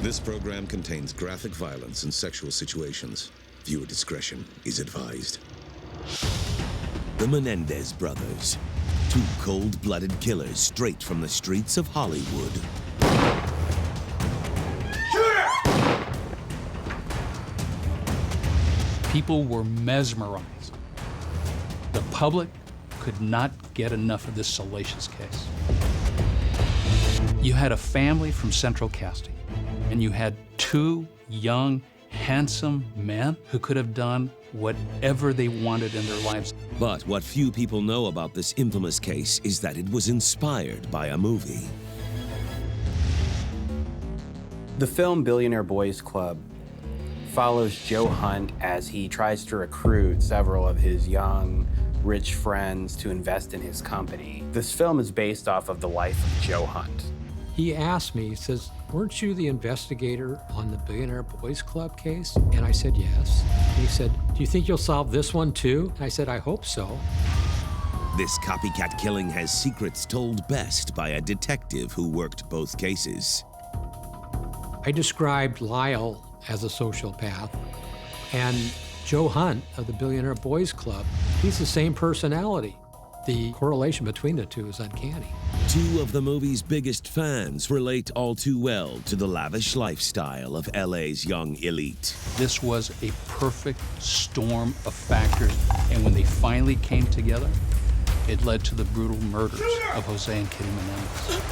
This program contains graphic violence and sexual situations. Viewer discretion is advised. The Menendez Brothers, two cold-blooded killers straight from the streets of Hollywood. People were mesmerized. The public could not get enough of this salacious case. You had a family from Central Casting, and you had two young, handsome men who could have done whatever they wanted in their lives. But what few people know about this infamous case is that it was inspired by a movie. The film Billionaire Boys Club follows Joe Hunt as he tries to recruit several of his young, rich friends to invest in his company. This film is based off of the life of Joe Hunt. He asked me, he says, "Weren't you the investigator on the Billionaire Boys Club case?" And I said, "Yes." And he said, "Do you think you'll solve this one too?" And I said, "I hope so." This copycat killing has secrets told best by a detective who worked both cases. I described Lyle as a sociopath, and Joe Hunt of the Billionaire Boys Club, he's the same personality. The correlation between the two is uncanny. Two of the movie's biggest fans relate all too well to the lavish lifestyle of LA's young elite. This was a perfect storm of factors, and when they finally came together, it led to the brutal murders of Jose and Kitty Menendez.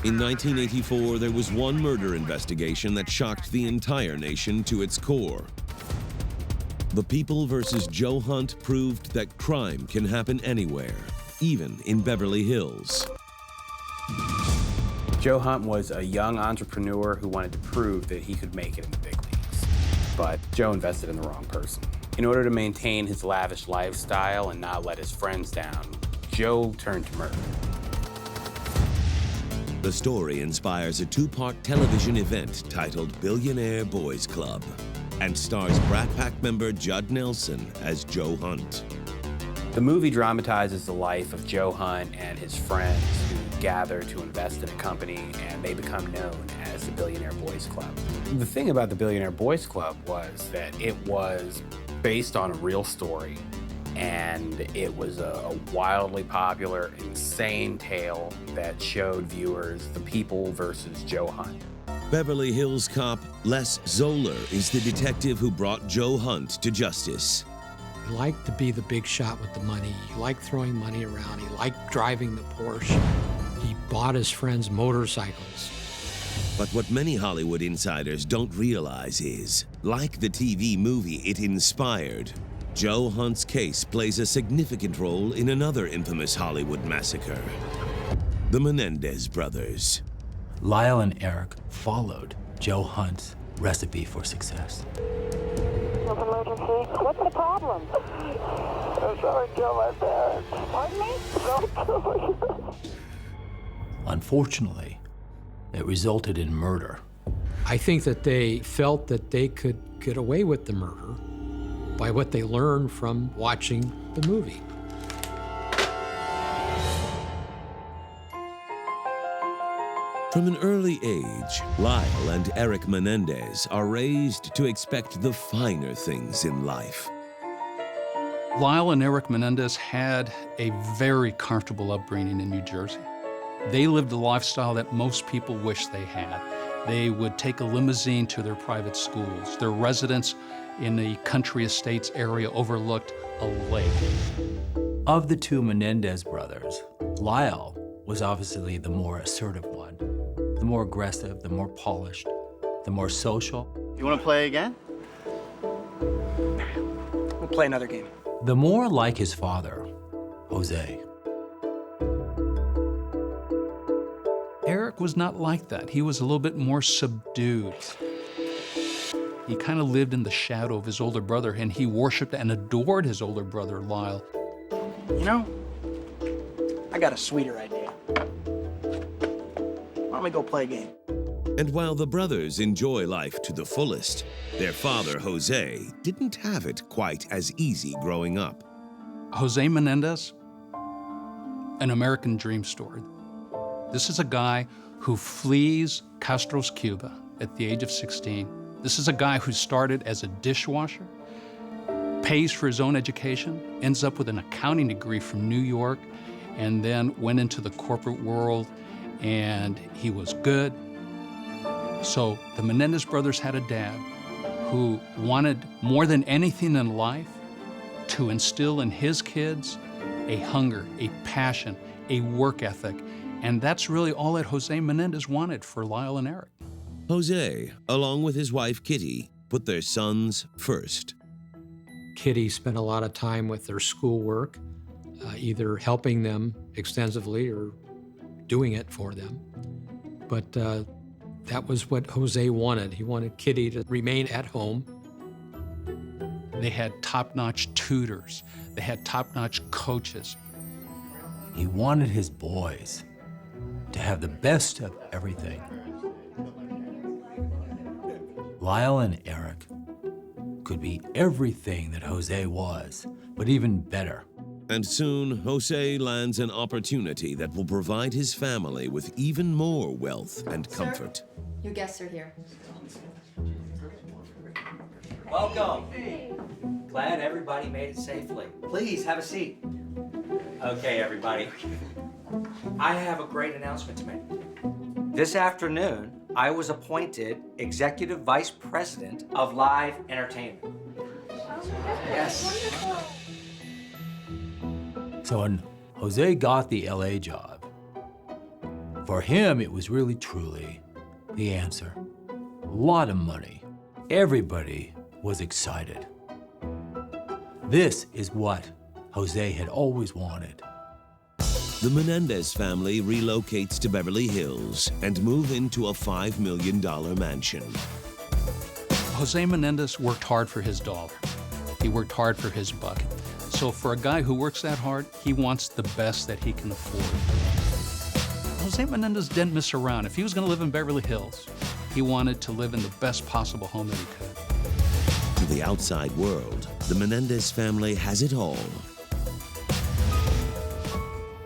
In 1984, there was one murder investigation that shocked the entire nation to its core. The People versus Joe Hunt proved that crime can happen anywhere, even in Beverly Hills. Joe Hunt was a young entrepreneur who wanted to prove that he could make it in the big leagues. But Joe invested in the wrong person. In order to maintain his lavish lifestyle and not let his friends down, Joe turned to murder. The story inspires a two-part television event titled Billionaire Boys Club and stars Brat Pack member Judd Nelson as Joe Hunt. The movie dramatizes the life of Joe Hunt and his friends who gather to invest in a company, and they become known as the Billionaire Boys Club. The thing about the Billionaire Boys Club was that it was based on a real story, and it was a wildly popular, insane tale that showed viewers the People versus Joe Hunt. Beverly Hills cop Les Zoller is the detective who brought Joe Hunt to justice. He liked to be the big shot with the money. He liked throwing money around. He liked driving the Porsche. He bought his friends motorcycles. But what many Hollywood insiders don't realize is, like the TV movie it inspired, Joe Hunt's case plays a significant role in another infamous Hollywood massacre, the Menendez Brothers. Lyle and Eric followed Joe Hunt's recipe for success. Emergency. What's the problem? I'm sorry to kill my parents. Pardon me? Don't kill me. Unfortunately, it resulted in murder. I think that they felt that they could get away with the murder by what they learned from watching the movie. From an early age, Lyle and Eric Menendez are raised to expect the finer things in life. Lyle and Eric Menendez had a very comfortable upbringing in New Jersey. They lived a lifestyle that most people wish they had. They would take a limousine to their private schools. Their residence in the country estates area overlooked a lake. Of the two Menendez brothers, Lyle was obviously the more assertive one, the more aggressive, the more polished, the more social. You want to play again? We'll play another game. The more like his father, Jose. Eric was not like that. He was a little bit more subdued. He kind of lived in the shadow of his older brother, and he worshiped and adored his older brother, Lyle. You know, I got a sweeter idea. Why don't we go play a game? And while the brothers enjoy life to the fullest, their father, Jose, didn't have it quite as easy growing up. Jose Menendez, an American dream story. This is a guy who flees Castro's Cuba at the age of 16. This is a guy who started as a dishwasher, pays for his own education, ends up with an accounting degree from New York, and then went into the corporate world, and he was good. So the Menendez brothers had a dad who wanted more than anything in life to instill in his kids a hunger, a passion, a work ethic. And that's really all that Jose Menendez wanted for Lyle and Eric. Jose, along with his wife Kitty, put their sons first. Kitty spent a lot of time with their schoolwork, either helping them extensively or doing it for them. But that was what Jose wanted. He wanted Kitty to remain at home. They had top-notch tutors. They had top-notch coaches. He wanted his boys to have the best of everything. Lyle and Eric could be everything that Jose was, but even better. And soon, Jose lands an opportunity that will provide his family with even more wealth and comfort. Sir, your guests are here. Welcome. Glad everybody made it safely. Please have a seat. Okay, everybody. I have a great announcement to make. This afternoon, I was appointed Executive Vice President of Live Entertainment. Yes. So when Jose got the LA job, for him it was really truly the answer. A lot of money. Everybody was excited. This is what Jose had always wanted. The Menendez family relocates to Beverly Hills and move into a $5 million mansion. Jose Menendez worked hard for his dollar. He worked hard for his buck. So for a guy who works that hard, he wants the best that he can afford. Jose Menendez didn't mess around. If he was going to live in Beverly Hills, he wanted to live in the best possible home that he could. To the outside world, the Menendez family has it all.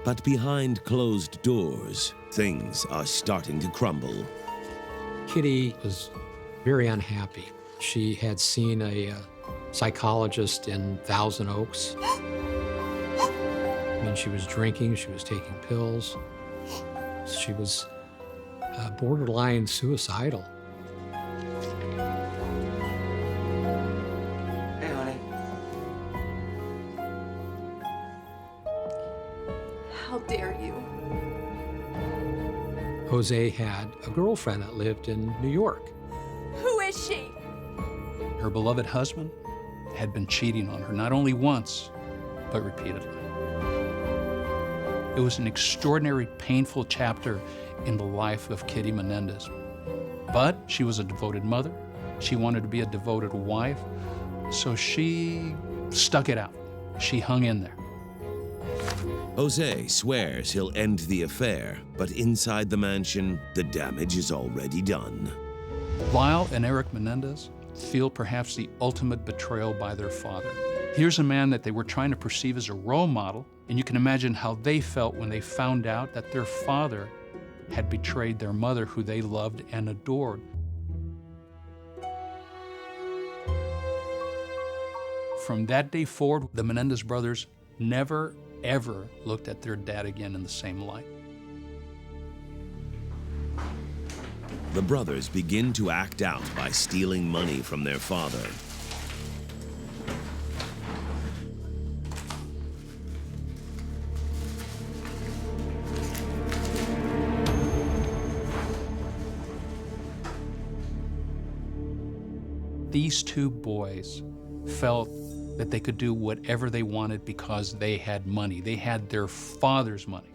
But behind closed doors, things are starting to crumble. Kitty was very unhappy. She had seen a psychologist in Thousand Oaks. I mean, she was drinking, she was taking pills. She was borderline suicidal. Hey, honey. How dare you? Jose had a girlfriend that lived in New York. Who is she? Her beloved husband had been cheating on her, not only once, but repeatedly. It was an extraordinary, painful chapter in the life of Kitty Menendez. But she was a devoted mother. She wanted to be a devoted wife, so she stuck it out. She hung in there. Jose swears he'll end the affair, but inside the mansion, the damage is already done. Lyle and Eric Menendez feel perhaps the ultimate betrayal by their father. Here's a man that they were trying to perceive as a role model, and you can imagine how they felt when they found out that their father had betrayed their mother, who they loved and adored. From that day forward, the Menendez brothers never, ever looked at their dad again in the same light. The brothers begin to act out by stealing money from their father. These two boys felt that they could do whatever they wanted because they had money. They had their father's money.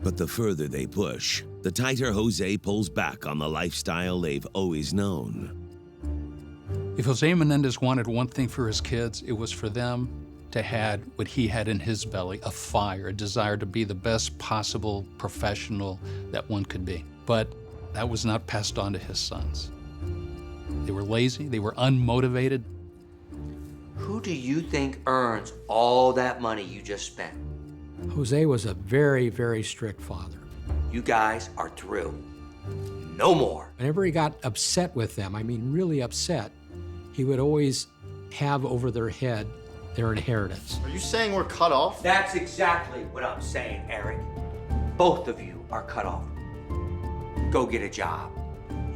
But the further they push, the tighter Jose pulls back on the lifestyle they've always known. If Jose Menendez wanted one thing for his kids, it was for them to have what he had in his belly, a fire, a desire to be the best possible professional that one could be. But that was not passed on to his sons. They were lazy, they were unmotivated. Who do you think earns all that money you just spent? Jose was a very, very strict father. You guys are through. No more. Whenever he got upset with them, I mean really upset, he would always have over their head their inheritance. Are you saying we're cut off? That's exactly what I'm saying, Eric. Both of you are cut off. Go get a job.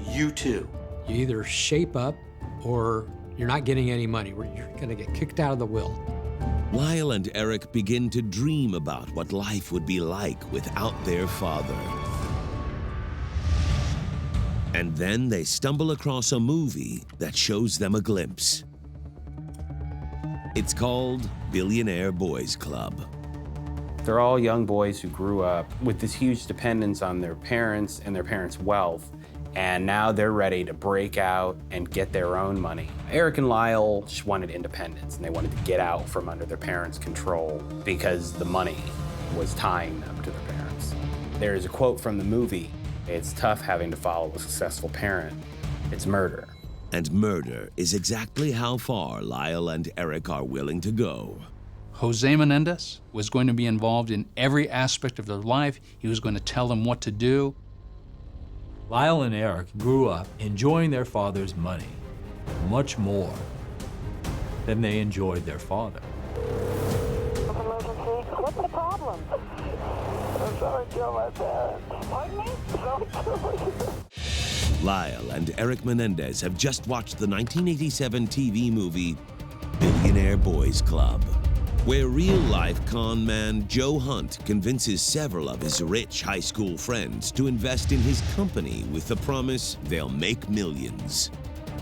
You too. You either shape up or you're not getting any money. You're gonna get kicked out of the will. Lyle and Eric begin to dream about what life would be like without their father. And then they stumble across a movie that shows them a glimpse. It's called Billionaire Boys Club. They're all young boys who grew up with this huge dependence on their parents and their parents' wealth, and now they're ready to break out and get their own money. Eric and Lyle just wanted independence, and they wanted to get out from under their parents' control because the money was tying them to their parents. There's a quote from the movie, "It's tough having to follow a successful parent. It's murder." And murder is exactly how far Lyle and Eric are willing to go. Jose Menendez was going to be involved in every aspect of their life. He was going to tell them what to do. Lyle and Eric grew up enjoying their father's money much more than they enjoyed their father. Emergency. What's the problem? Someone killed my parents. Pardon me? Someone killed my parents. Lyle and Eric Menendez have just watched the 1987 TV movie Billionaire Boys Club, where real-life con man Joe Hunt convinces several of his rich high school friends to invest in his company with the promise they'll make millions.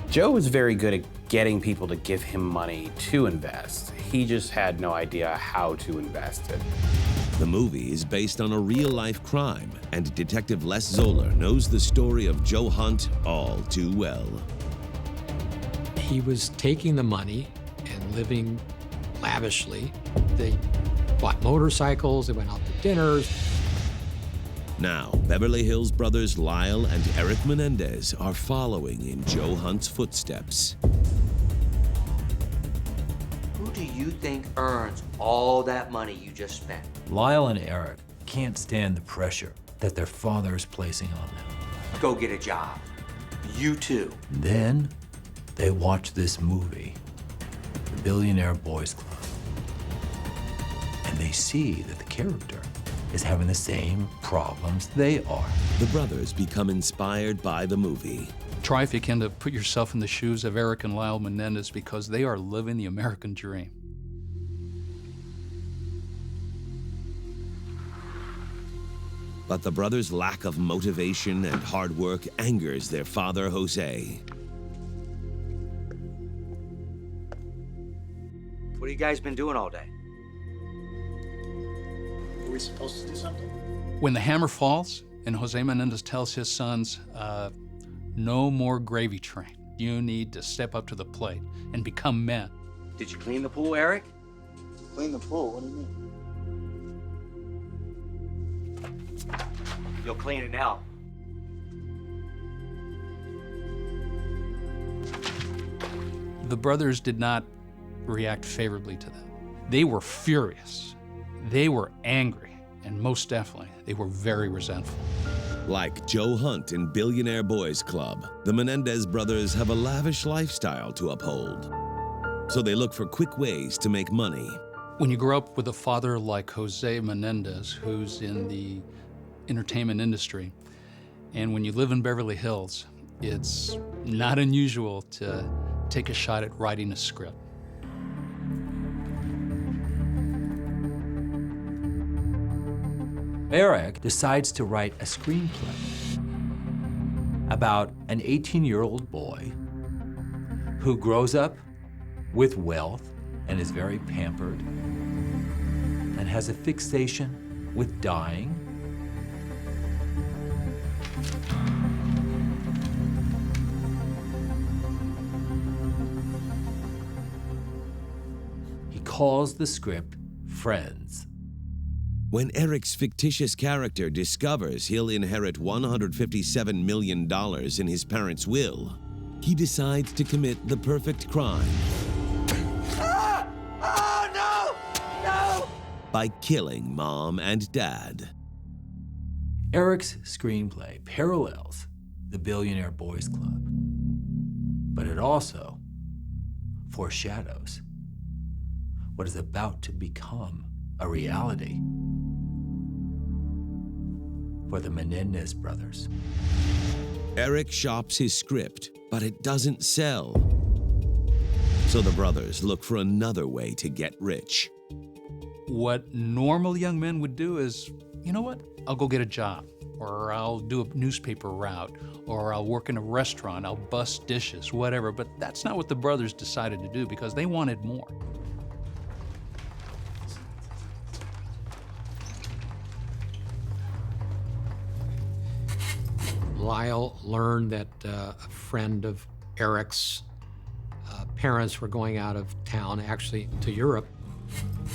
Joe was very good at getting people to give him money to invest. He just had no idea how to invest it. The movie is based on a real-life crime, and Detective Les Zoller knows the story of Joe Hunt all too well. He was taking the money and living lavishly. They bought motorcycles, they went out to dinners. Now, Beverly Hills brothers Lyle and Eric Menendez are following in Joe Hunt's footsteps. Who do you think earns all that money you just spent? Lyle and Eric can't stand the pressure that their father is placing on them. Go get a job. You too. Then they watch this movie, The Billionaire Boys Club, and they see that the character is having the same problems they are. The brothers become inspired by the movie. Try if you can to put yourself in the shoes of Eric and Lyle Menendez, because they are living the American dream. But the brothers' lack of motivation and hard work angers their father, Jose. What have you guys been doing all day? Are we supposed to do something? When the hammer falls and Jose Menendez tells his sons, no more gravy train. You need to step up to the plate and become men. Did you clean the pool, Eric? Clean the pool? What do you mean? You'll clean it now. The brothers did not react favorably to that. They were furious. They were angry, and most definitely, they were very resentful. Like Joe Hunt in Billionaire Boys Club, the Menendez brothers have a lavish lifestyle to uphold. So they look for quick ways to make money. When you grow up with a father like Jose Menendez, who's in the entertainment industry, and when you live in Beverly Hills, it's not unusual to take a shot at writing a script. Eric decides to write a screenplay about an 18-year-old boy who grows up with wealth and is very pampered and has a fixation with dying. He calls the script Friends. When Eric's fictitious character discovers he'll inherit $157 million in his parents' will, he decides to commit the perfect crime. Oh, no! No! By killing Mom and Dad. Eric's screenplay parallels the Billionaire Boys Club, but it also foreshadows what is about to become a reality for the Menendez brothers. Eric shops his script, but it doesn't sell. So the brothers look for another way to get rich. What normal young men would do is, you know what? I'll go get a job, or I'll do a newspaper route, or I'll work in a restaurant, I'll bust dishes, whatever. But that's not what the brothers decided to do because they wanted more. Lyle learned that a friend of Eric's parents were going out of town, actually to Europe,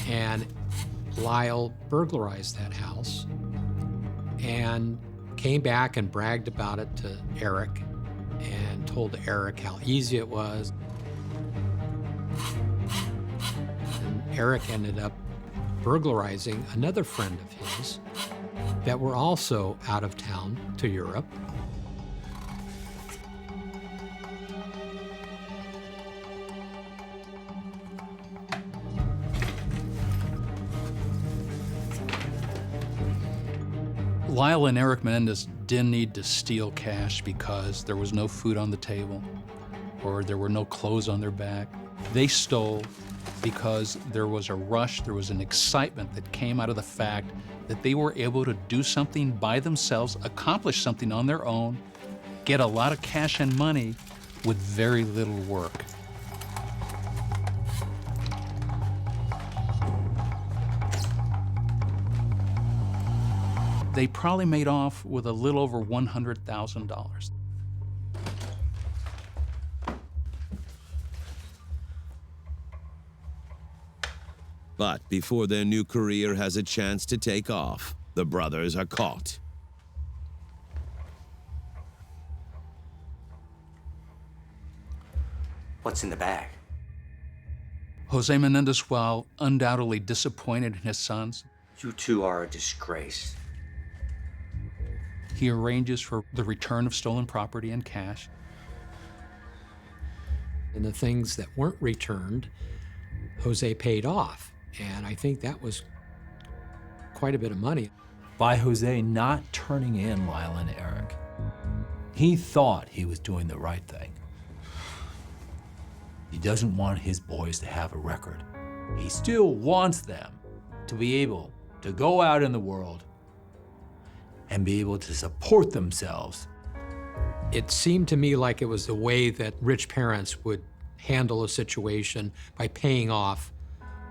and Lyle burglarized that house and came back and bragged about it to Eric and told Eric how easy it was. And Eric ended up burglarizing another friend of his that were also out of town to Europe. Lyle and Eric Menendez didn't need to steal cash because there was no food on the table or there were no clothes on their back. They stole because there was a rush, there was an excitement that came out of the fact that they were able to do something by themselves, accomplish something on their own, get a lot of cash and money with very little work. They probably made off with a little over $100,000. But before their new career has a chance to take off, the brothers are caught. What's in the bag? Jose Menendez, while undoubtedly disappointed in his sons, You two are a disgrace. he arranges for the return of stolen property and cash. And the things that weren't returned, Jose paid off. And I think that was quite a bit of money. By Jose not turning in Lyle and Eric, he thought he was doing the right thing. He doesn't want his boys to have a record. He still wants them to be able to go out in the world and be able to support themselves. It seemed to me like it was the way that rich parents would handle a situation by paying off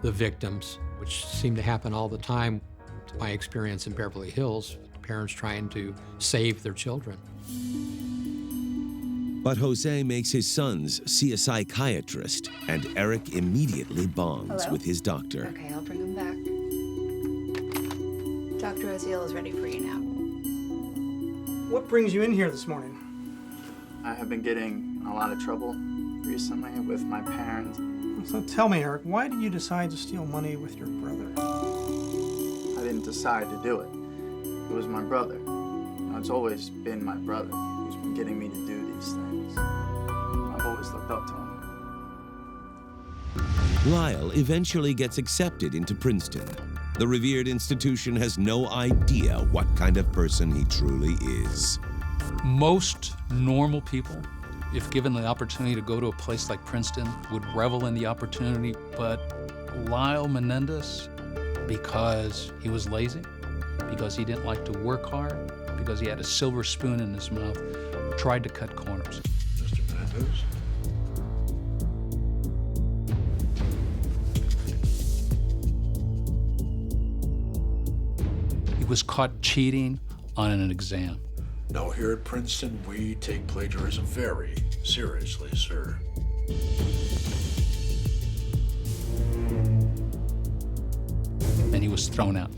the victims, which seemed to happen all the time. To my experience in Beverly Hills, parents trying to save their children. But Jose makes his sons see a psychiatrist, and Eric immediately bonds Hello? with his doctor. Okay, I'll bring him back. Dr. Oziel is ready for you now. What brings you in here this morning? I have been getting in a lot of trouble recently with my parents. So tell me, Eric, why did you decide to steal money with your brother? I didn't decide to do it. It was my brother. It's always been my brother who's been getting me to do these things. I've always looked up to him. Lyle eventually gets accepted into Princeton. The revered institution has no idea what kind of person he truly is. Most normal people, if given the opportunity to go to a place like Princeton, would revel in the opportunity. But Lyle Menendez, because he was lazy, because he didn't like to work hard, because he had a silver spoon in his mouth, tried to cut corners. Mr. Menendez? He was caught cheating on an exam. No, here at Princeton, we take plagiarism very seriously, sir. And he was thrown out.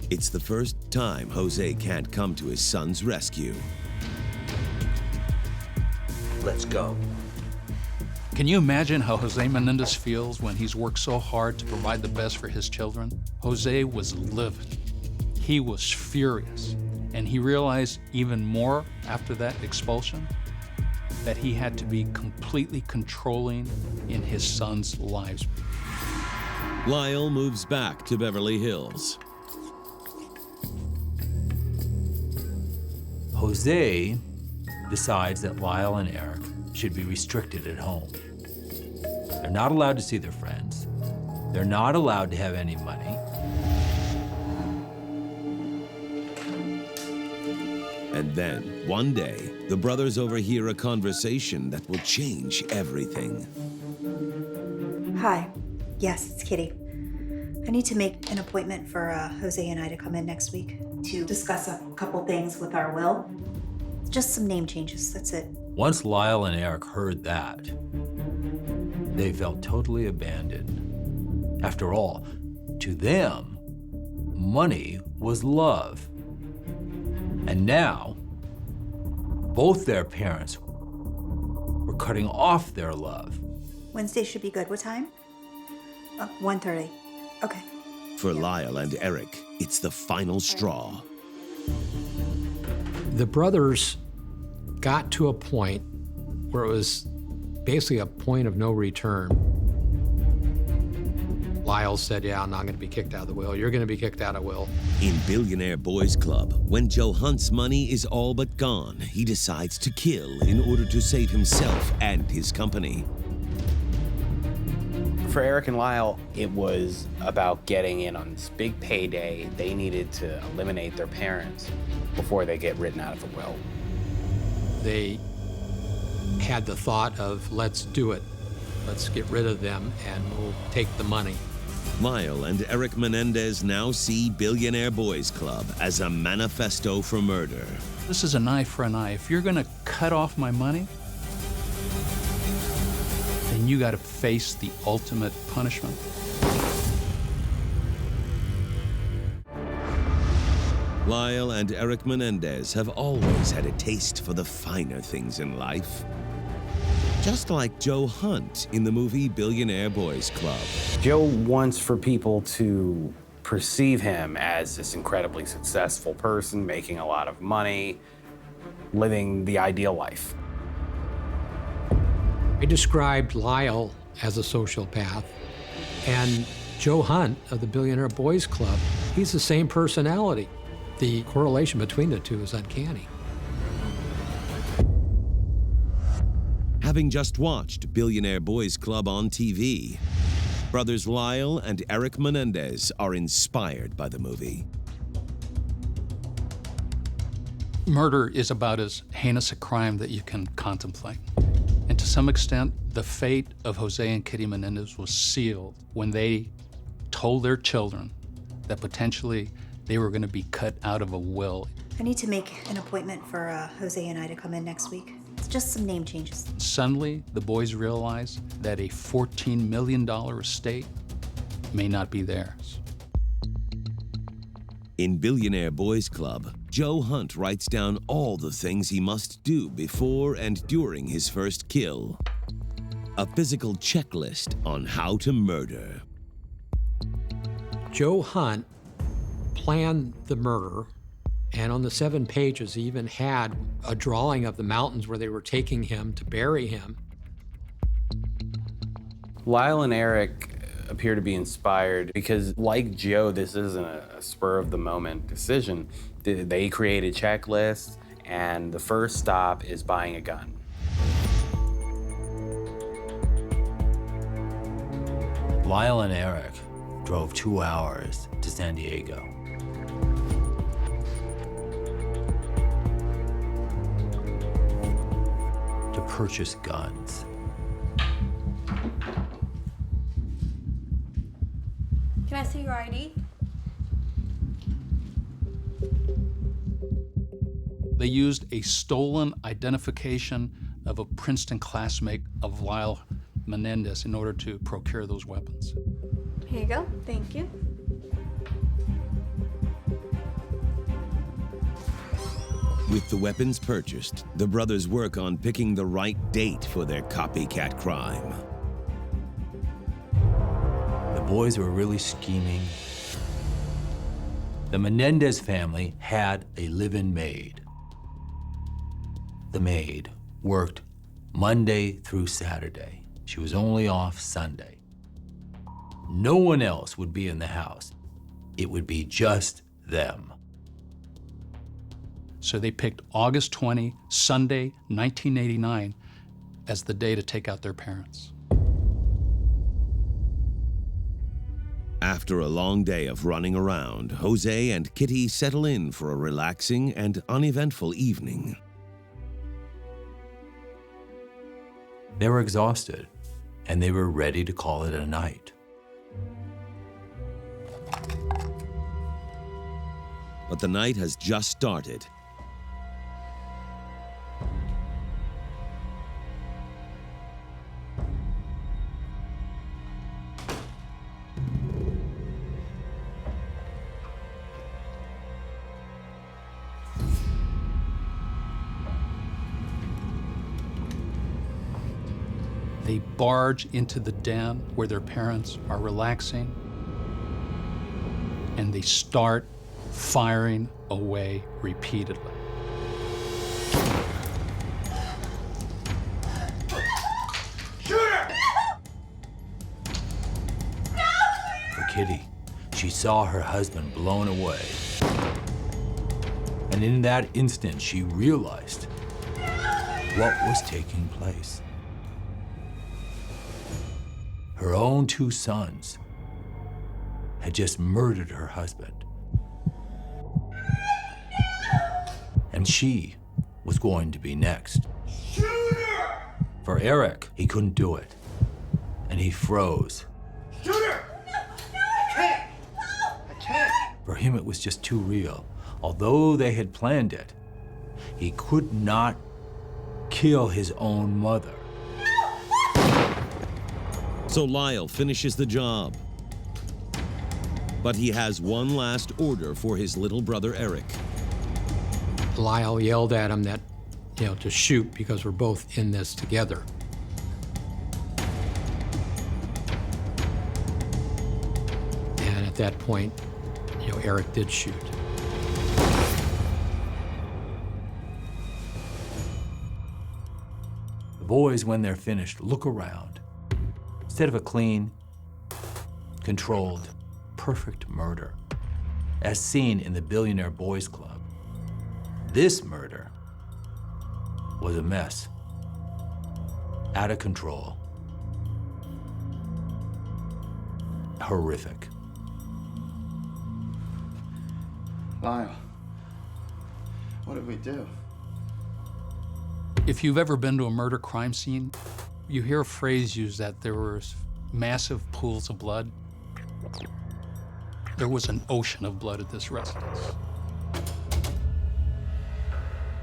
It's the first time Jose can't come to his son's rescue. Let's go. Can you imagine how Jose Menendez feels when he's worked so hard to provide the best for his children? Jose was livid. He was furious. And he realized even more after that expulsion that he had to be completely controlling in his sons' lives. Lyle moves back to Beverly Hills. Jose decides that Lyle and Eric should be restricted at home. They're not allowed to see their friends. They're not allowed to have any money. And then, one day, the brothers overhear a conversation that will change everything. Hi. Yes, it's Kitty. I need to make an appointment for Jose and I to come in next week to discuss a couple things with our will. Just some name changes, that's it. Once Lyle and Eric heard that, they felt totally abandoned. After all, to them, money was love. And now, both their parents were cutting off their love. Wednesday should be good. What time? 1:30. Okay. For Lyle and Eric, it's the final straw. The brothers got to a point where it was basically a point of no return. Lyle said, yeah, I'm not going to be kicked out of the will. You're going to be kicked out of will. In Billionaire Boys Club, when Joe Hunt's money is all but gone, he decides to kill in order to save himself and his company. For Eric and Lyle, it was about getting in on this big payday. They needed to eliminate their parents before they get written out of the will. They had the thought of, let's do it. Let's get rid of them and we'll take the money. Lyle and Eric Menendez now see Billionaire Boys Club as a manifesto for murder. This is an eye for an eye. If you're gonna cut off my money, then you gotta face the ultimate punishment. Lyle and Eric Menendez have always had a taste for the finer things in life. Just like Joe Hunt in the movie Billionaire Boys Club. Joe wants for people to perceive him as this incredibly successful person, making a lot of money, living the ideal life. I described Lyle as a sociopath, and Joe Hunt of the Billionaire Boys Club, he's the same personality. The correlation between the two is uncanny. Having just watched Billionaire Boys Club on TV, brothers Lyle and Eric Menendez are inspired by the movie. Murder is about as heinous a crime that you can contemplate. And to some extent, the fate of Jose and Kitty Menendez was sealed when they told their children that potentially they were going to be cut out of a will. I need to make an appointment for Jose and I to come in next week. It's just some name changes. Suddenly, the boys realized that a $14 million estate may not be theirs. In Billionaire Boys Club, Joe Hunt writes down all the things he must do before and during his first kill. A physical checklist on how to murder. Joe Hunt planned the murder, and on the 7 pages, he even had a drawing of the mountains where they were taking him to bury him. Lyle and Eric appear to be inspired because, like Joe, this isn't a spur-of-the-moment decision. They created checklists, and the first stop is buying a gun. Lyle and Eric drove 2 hours to San Diego. To purchase guns. Can I see your ID? They used a stolen identification of a Princeton classmate of Lyle Menendez in order to procure those weapons. Here you go. Thank you. With the weapons purchased, the brothers work on picking the right date for their copycat crime. The boys were really scheming. The Menendez family had a live-in maid. The maid worked Monday through Saturday. She was only off Sunday. No one else would be in the house. It would be just them. So they picked August 20, Sunday, 1989, as the day to take out their parents. After a long day of running around, Jose and Kitty settle in for a relaxing and uneventful evening. They were exhausted, and they were ready to call it a night. But the night has just started. They barge into the den where their parents are relaxing, and they start firing away repeatedly. For Kitty, she saw her husband blown away. And in that instant, she realized what was taking place. Her own two sons had just murdered her husband. And she was going to be next. For Eric, he couldn't do it. And he froze. For him, it was just too real. Although they had planned it, he could not kill his own mother. So Lyle finishes the job. But he has one last order for his little brother Eric. Lyle yelled at him that, to shoot because we're both in this together. And at that point, Eric did shoot. The boys, when they're finished, look around. Instead of a clean, controlled, perfect murder, as seen in the Billionaire Boys Club, this murder was a mess, out of control, horrific. Lyle, what did we do? If you've ever been to a murder crime scene, you hear a phrase used that there were massive pools of blood. There was an ocean of blood at this residence.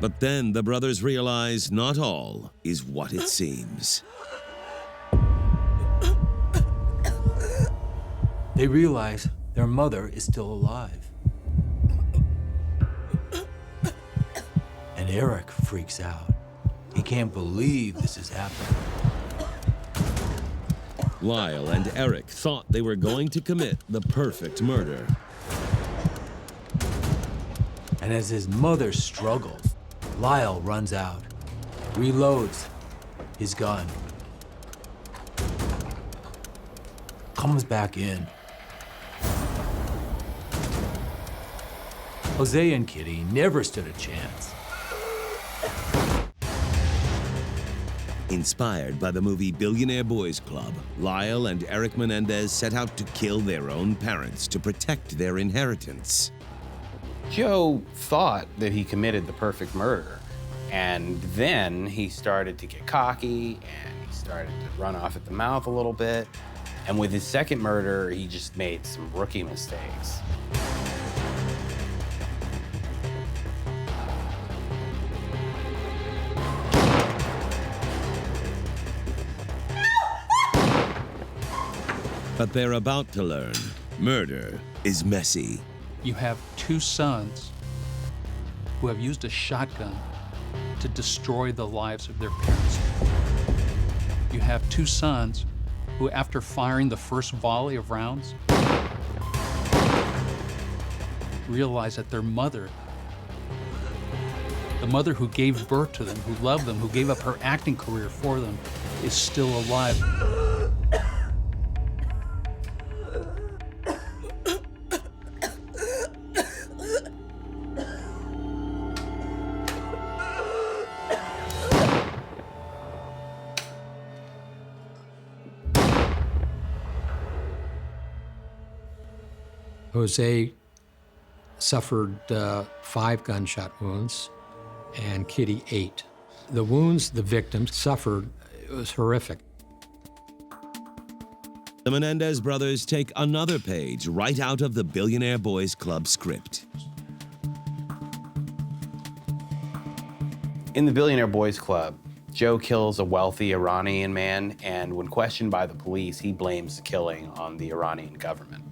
But then the brothers realize not all is what it seems. They realize their mother is still alive. And Eric freaks out. He can't believe this is happening. Lyle and Eric thought they were going to commit the perfect murder. And as his mother struggles, Lyle runs out, reloads his gun, comes back in. Jose and Kitty never stood a chance. Inspired by the movie Billionaire Boys Club, Lyle and Eric Menendez set out to kill their own parents to protect their inheritance. Joe thought that he committed the perfect murder, and then he started to get cocky, and he started to run off at the mouth a little bit, and with his second murder, he just made some rookie mistakes. But they're about to learn, murder is messy. You have two sons who have used a shotgun to destroy the lives of their parents. You have two sons who, after firing the first volley of rounds, realize that their mother, the mother who gave birth to them, who loved them, who gave up her acting career for them, is still alive. Jose suffered 5 gunshot wounds, and Kitty 8. The wounds the victims suffered, it was horrific. The Menendez brothers take another page right out of the Billionaire Boys Club script. In the Billionaire Boys Club, Joe kills a wealthy Iranian man, and when questioned by the police, he blames the killing on the Iranian government.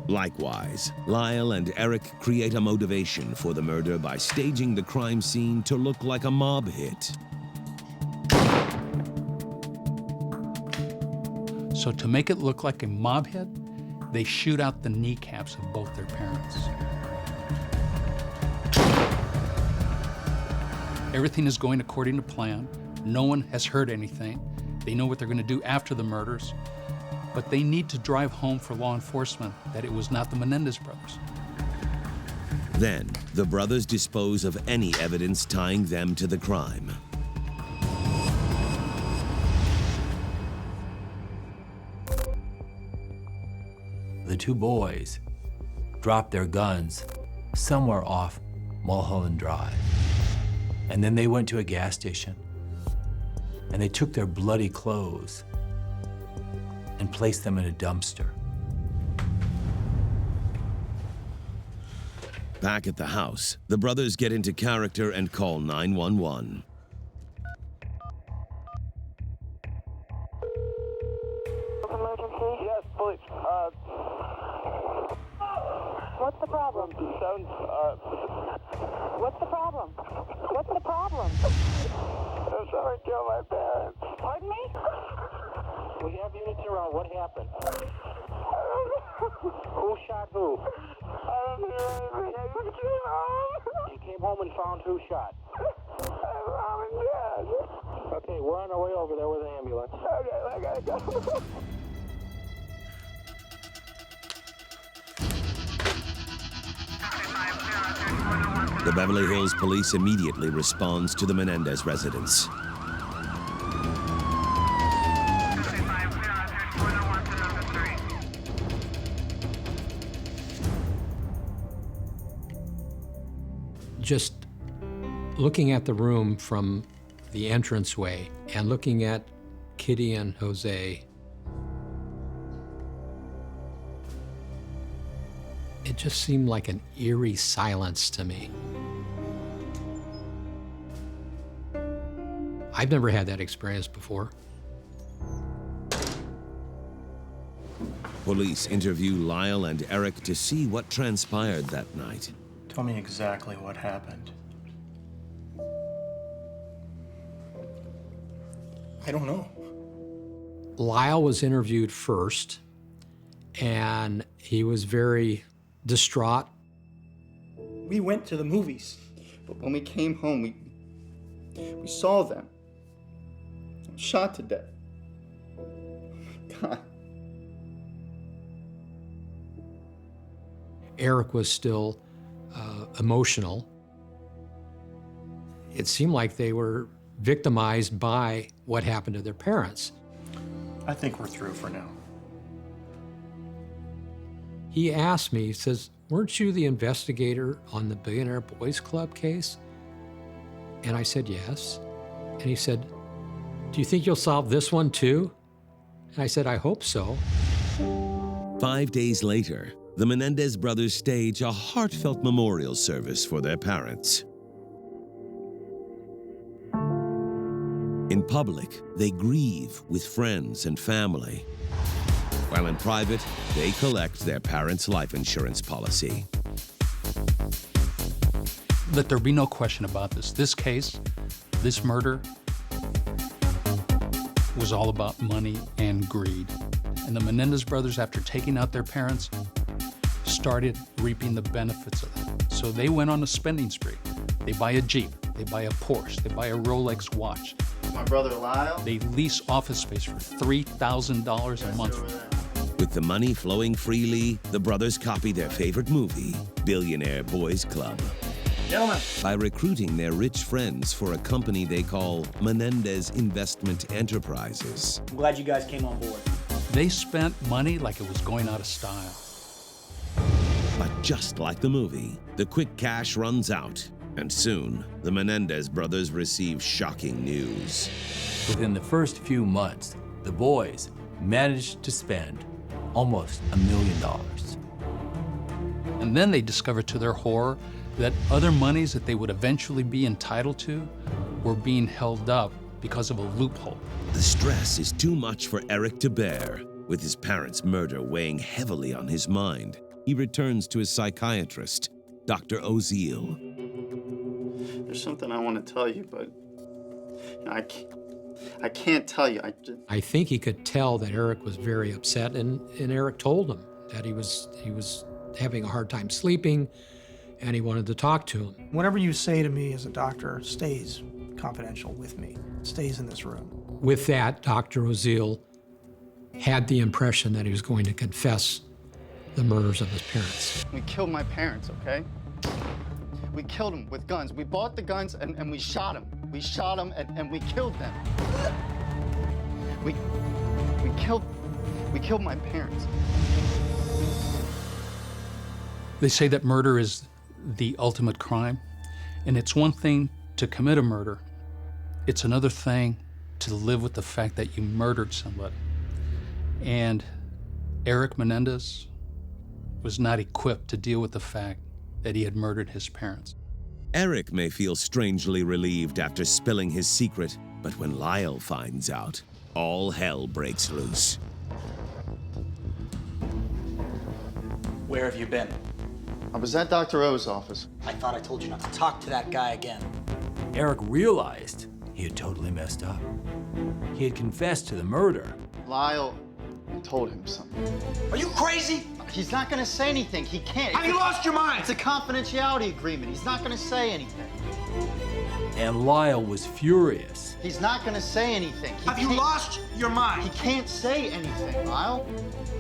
Likewise, Lyle and Eric create a motivation for the murder by staging the crime scene to look like a mob hit. So to make it look like a mob hit, they shoot out the kneecaps of both their parents. Everything is going according to plan. No one has heard anything. They know what they're going to do after the murders. But they need to drive home for law enforcement that it was not the Menendez brothers. Then, the brothers dispose of any evidence tying them to the crime. The two boys dropped their guns somewhere off Mulholland Drive. And then they went to a gas station and they took their bloody clothes and placed them in a dumpster. Back at the house, the brothers get into character and call 911. Emergency? Yes, police. What's the problem? What's the problem? What's the problem? Someone killed my parents. Pardon me? We have units around. What happened? Who shot who? I don't know anything. I just came home. You came home and found who shot? Mom and Dad. Okay, we're on our way over there with an ambulance. Okay, I gotta go. The Beverly Hills police immediately responds to the Menendez residence. Just looking at the room from the entranceway and looking at Kitty and Jose, it just seemed like an eerie silence to me. I've never had that experience before. Police interview Lyle and Eric to see what transpired that night. Tell me exactly what happened. I don't know. Lyle was interviewed first, and he was very distraught. We went to the movies, but when we came home, we saw them shot to death. Oh my God. Eric was still emotional. It seemed like they were victimized by what happened to their parents. I think we're through for now. He asked me, he says, "Weren't you the investigator on the Billionaire Boys Club case?" And I said, "Yes." And he said, "Do you think you'll solve this one too?" And I said, "I hope so." 5 days later, the Menendez brothers stage a heartfelt memorial service for their parents. In public, they grieve with friends and family, while in private, they collect their parents' life insurance policy. Let there be no question about this. This case, this murder, was all about money and greed. And the Menendez brothers, after taking out their parents, started reaping the benefits of that. So they went on a spending spree. They buy a Jeep, they buy a Porsche, they buy a Rolex watch. My brother Lyle? They lease office space for $3,000 a month. With the money flowing freely, the brothers copy their favorite movie, Billionaire Boys Club. Gentlemen. By recruiting their rich friends for a company they call Menendez Investment Enterprises. I'm glad you guys came on board. They spent money like it was going out of style. But just like the movie, the quick cash runs out, and soon the Menendez brothers receive shocking news. Within the first few months, the boys managed to spend almost $1 million. And then they discovered to their horror that other monies that they would eventually be entitled to were being held up because of a loophole. The stress is too much for Eric to bear. With his parents' murder weighing heavily on his mind, he returns to his psychiatrist, Dr. Oziel. There's something I want to tell you, but I can't tell you. I think he could tell that Eric was very upset, and Eric told him that he was having a hard time sleeping, and he wanted to talk to him. Whatever you say to me as a doctor stays confidential with me, stays in this room. With that, Dr. Oziel had the impression that he was going to confess the murders of his parents. We killed my parents, okay? We killed them with guns. We bought the guns and we shot them. We shot them and we killed them. We killed my parents. They say that murder is the ultimate crime, and it's one thing to commit a murder. It's another thing to live with the fact that you murdered somebody. And Eric Menendez was not equipped to deal with the fact that he had murdered his parents. Eric may feel strangely relieved after spilling his secret, but when Lyle finds out, all hell breaks loose. Where have you been? I was at Dr. O's office. I thought I told you not to talk to that guy again. Eric realized he had totally messed up. He had confessed to the murder. Lyle told him something. Are you crazy? He's not going to say anything. He can't. Have you lost your mind? It's a confidentiality agreement. He's not going to say anything. And Lyle was furious. He's not going to say anything. Have you lost your mind? He can't say anything, Lyle.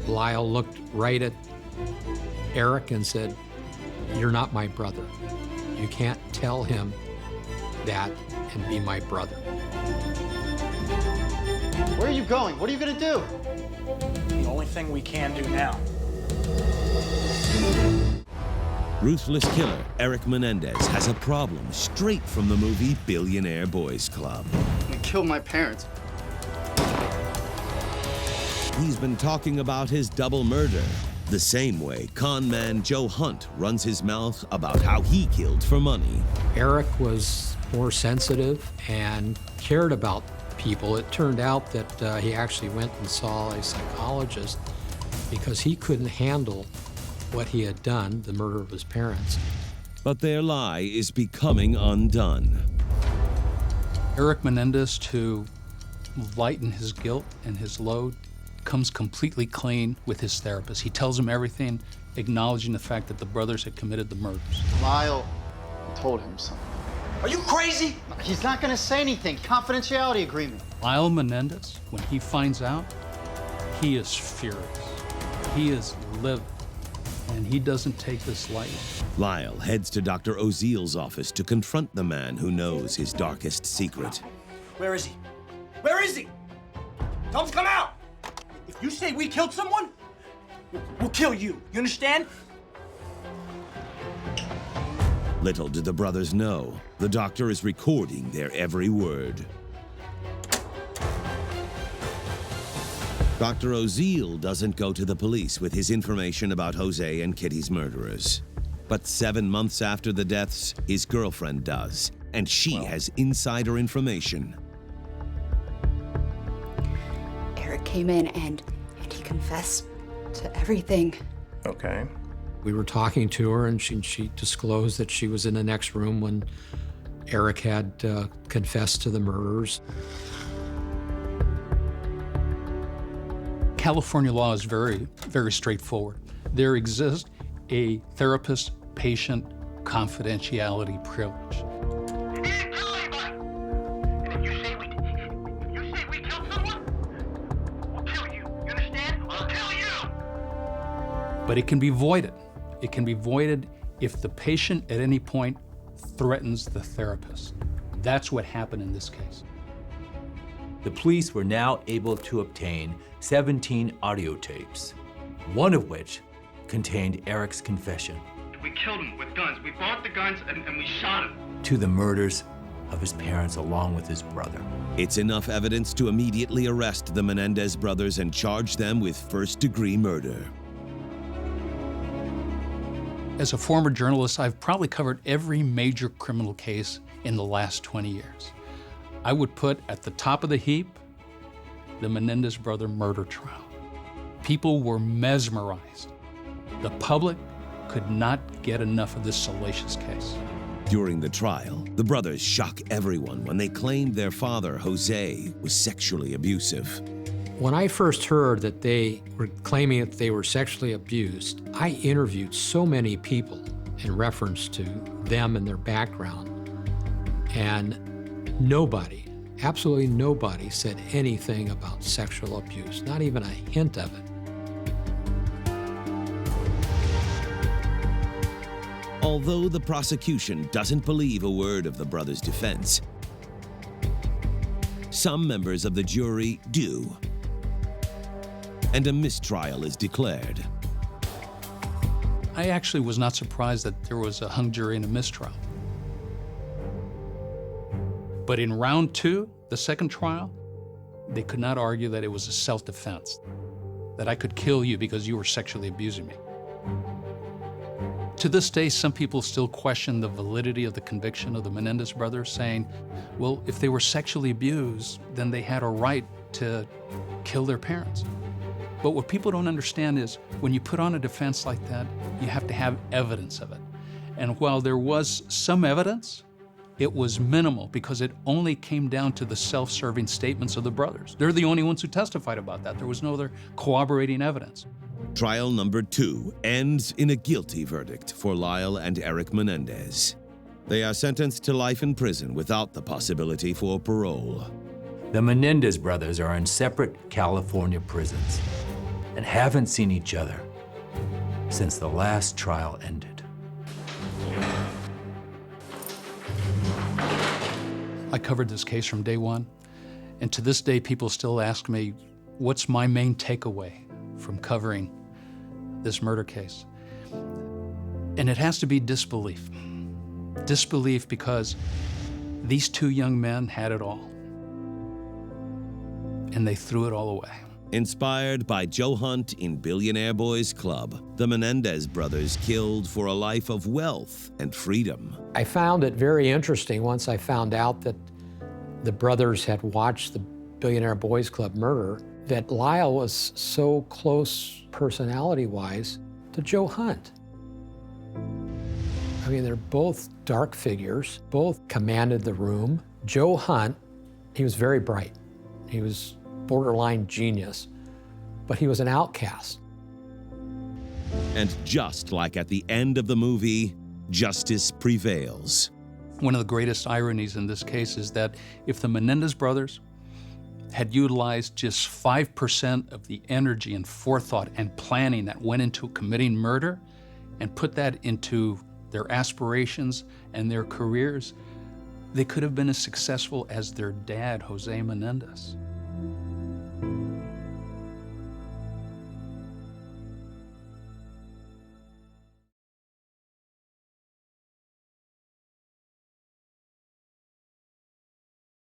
Lyle looked right at Eric and said, "You're not my brother. You can't tell him that and be my brother." Where are you going? What are you going to do? The only thing we can do now. Ruthless killer Eric Menendez has a problem straight from the movie Billionaire Boys Club. We killed my parents. He's been talking about his double murder, the same way con man Joe Hunt runs his mouth about how he killed for money. Eric was more sensitive and cared about people. It turned out that he actually went and saw a psychologist because he couldn't handle what he had done, the murder of his parents. But their lie is becoming undone. Eric Menendez, to lighten his guilt and his load, comes completely clean with his therapist. He tells him everything, acknowledging the fact that the brothers had committed the murders. Lyle told him something. Are you crazy? He's not going to say anything. Confidentiality agreement. Lyle Menendez, when he finds out, he is furious. He is livid, and he doesn't take this lightly. Lyle heads to Dr. Oziel's office to confront the man who knows his darkest secret. Where is he? Where is he? Tell him to come out! If you say we killed someone, we'll kill you. You understand? Little did the brothers know, the doctor is recording their every word. Dr. Oziel doesn't go to the police with his information about Jose and Kitty's murderers. But 7 months after the deaths, his girlfriend does, and she has insider information. Eric came in and he confessed to everything. Okay. We were talking to her, and she disclosed that she was in the next room when Eric had confessed to the murders. California law is very, very straightforward. There exists a therapist-patient confidentiality privilege. But it can be voided. It can be voided if the patient at any point threatens the therapist. That's what happened in this case. The police were now able to obtain 17 audio tapes, one of which contained Eric's confession We killed him with guns. We bought the guns and we shot him. to the murders of his parents along with his brother. It's enough evidence to immediately arrest the Menendez brothers and charge them with first-degree murder. As a former journalist, I've probably covered every major criminal case in the last 20 years. I would put at the top of the heap the Menendez brother murder trial. People were mesmerized. The public could not get enough of this salacious case. During the trial, the brothers shock everyone when they claimed their father, Jose, was sexually abusive. When I first heard that they were claiming that they were sexually abused, I interviewed so many people in reference to them and their background. And nobody, absolutely nobody, said anything about sexual abuse, not even a hint of it. Although the prosecution doesn't believe a word of the brothers' defense, some members of the jury do, and a mistrial is declared. I actually was not surprised that there was a hung jury and a mistrial. But in round two, the second trial, they could not argue that it was a self-defense, that I could kill you because you were sexually abusing me. To this day, some people still question the validity of the conviction of the Menendez brothers, saying, well, if they were sexually abused, then they had a right to kill their parents. But what people don't understand is when you put on a defense like that, you have to have evidence of it. And while there was some evidence, it was minimal because it only came down to the self-serving statements of the brothers. They're the only ones who testified about that. There was no other corroborating evidence. Trial number 2 ends in a guilty verdict for Lyle and Eric Menendez. They are sentenced to life in prison without the possibility for parole. The Menendez brothers are in separate California prisons and haven't seen each other since the last trial ended. I covered this case from day one, and to this day, people still ask me, what's my main takeaway from covering this murder case? And it has to be disbelief. Disbelief because these two young men had it all, and they threw it all away. Inspired by Joe Hunt in Billionaire Boys Club, the Menendez brothers killed for a life of wealth and freedom. I found it very interesting once I found out that the brothers had watched the Billionaire Boys Club murder, that Lyle was so close personality-wise to Joe Hunt. I mean, they're both dark figures, both commanded the room. Joe Hunt, he was very bright. He was borderline genius, but he was an outcast. And just like at the end of the movie, justice prevails. One of the greatest ironies in this case is that if the Menendez brothers had utilized just 5% of the energy and forethought and planning that went into committing murder and put that into their aspirations and their careers, they could have been as successful as their dad, Jose Menendez.